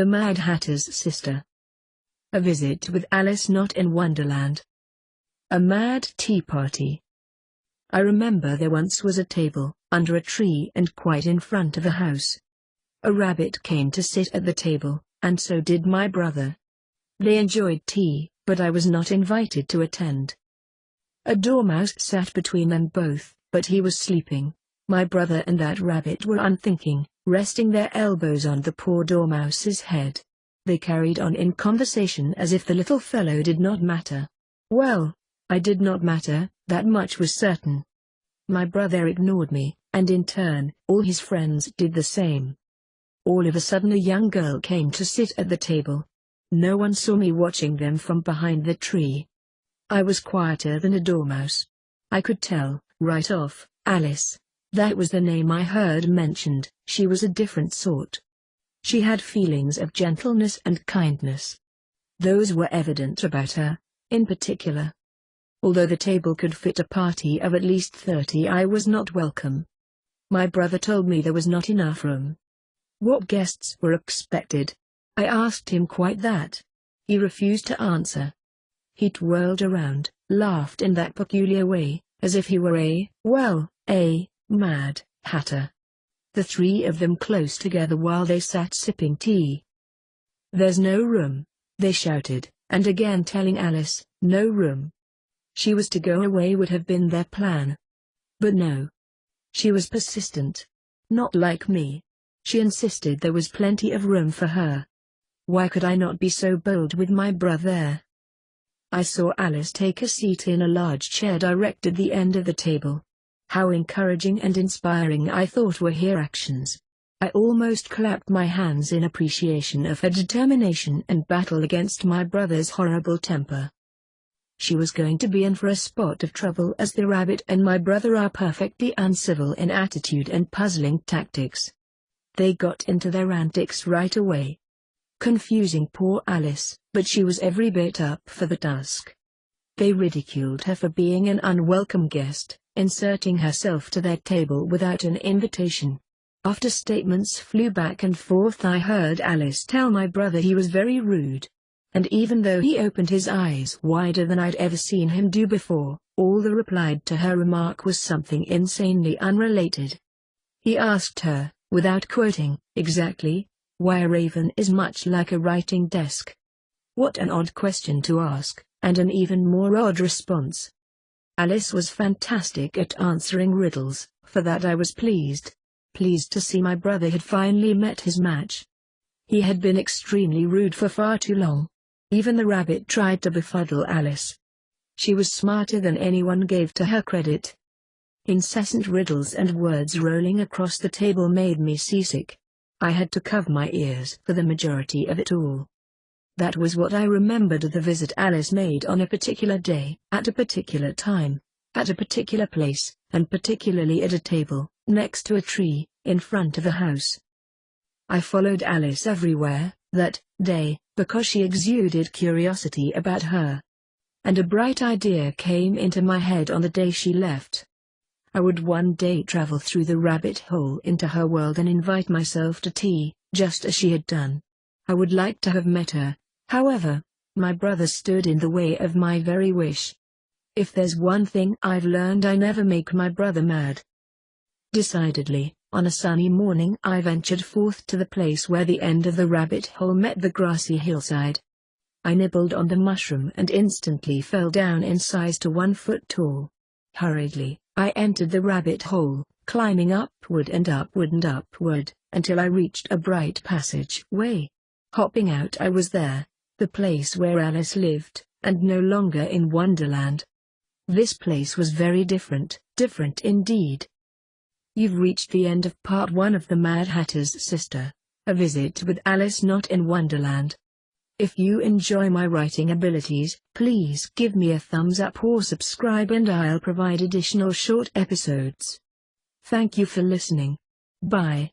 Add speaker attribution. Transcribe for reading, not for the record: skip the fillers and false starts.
Speaker 1: The Mad Hatter's Sister. A Visit with Alice Not in Wonderland. A Mad Tea Party. I remember there once was a table, under a tree and quite in front of a house. A rabbit came to sit at the table, and so did my brother. They enjoyed tea, but I was not invited to attend. A dormouse sat between them both, but he was sleeping. My brother and that rabbit were unthinking, resting their elbows on the poor dormouse's head. They carried on in conversation as if the little fellow did not matter. Well, I did not matter, that much was certain. My brother ignored me, and in turn, all his friends did the same. All of a sudden a young girl came to sit at the table. No one saw me watching them from behind the tree. I was quieter than a dormouse. I could tell, right off, Alice. That was the name I heard mentioned. She was a different sort. She had feelings of gentleness and kindness. Those were evident about her, in particular. Although the table could fit a party of at least 30, I was not welcome. My brother told me there was not enough room. What guests were expected? I asked him quite that. He refused to answer. He twirled around, laughed in that peculiar way, as if he were a Mad Hatter. The three of them close together while they sat sipping tea. "There's no room," they shouted, and again telling Alice, no room. She was to go away would have been their plan. But no. She was persistent. Not like me. She insisted there was plenty of room for her. Why could I not be so bold with my brother? I saw Alice take a seat in a large chair direct at the end of the table. How encouraging and inspiring I thought were her actions. I almost clapped my hands in appreciation of her determination and battle against my brother's horrible temper. She was going to be in for a spot of trouble, as the rabbit and my brother are perfectly uncivil in attitude and puzzling tactics. They got into their antics right away. Confusing poor Alice, but she was every bit up for the task. They ridiculed her for being an unwelcome guest, inserting herself to their table without an invitation. After statements flew back and forth, I heard Alice tell my brother he was very rude. And even though he opened his eyes wider than I'd ever seen him do before, all that replied to her remark was something insanely unrelated. He asked her, without quoting, exactly, why a raven is much like a writing desk. What an odd question to ask, and an even more odd response. Alice was fantastic at answering riddles. For that I was pleased. Pleased to see my brother had finally met his match. He had been extremely rude for far too long. Even the rabbit tried to befuddle Alice. She was smarter than anyone gave to her credit. Incessant riddles and words rolling across the table made me seasick. I had to cover my ears for the majority of it all. That was what I remembered of the visit Alice made on a particular day, at a particular time, at a particular place, and particularly at a table, next to a tree, in front of a house. I followed Alice everywhere, that day, because she exuded curiosity about her. And a bright idea came into my head on the day she left. I would one day travel through the rabbit hole into her world and invite myself to tea, just as she had done. I would like to have met her. However, my brother stood in the way of my very wish. If there's one thing I've learned, I never make my brother mad. Decidedly, on a sunny morning I ventured forth to the place where the end of the rabbit hole met the grassy hillside. I nibbled on the mushroom and instantly fell down in size to 1 foot tall. Hurriedly, I entered the rabbit hole, climbing upward and upward and upward, until I reached a bright passageway. Hopping out, I was there, the place where Alice lived, and no longer in Wonderland. This place was very different, different indeed. You've reached the end of part 1 of The Mad Hatter's Sister, A Visit with Alice Not in Wonderland. If you enjoy my writing abilities, please give me a thumbs up or subscribe, and I'll provide additional short episodes. Thank you for listening. Bye.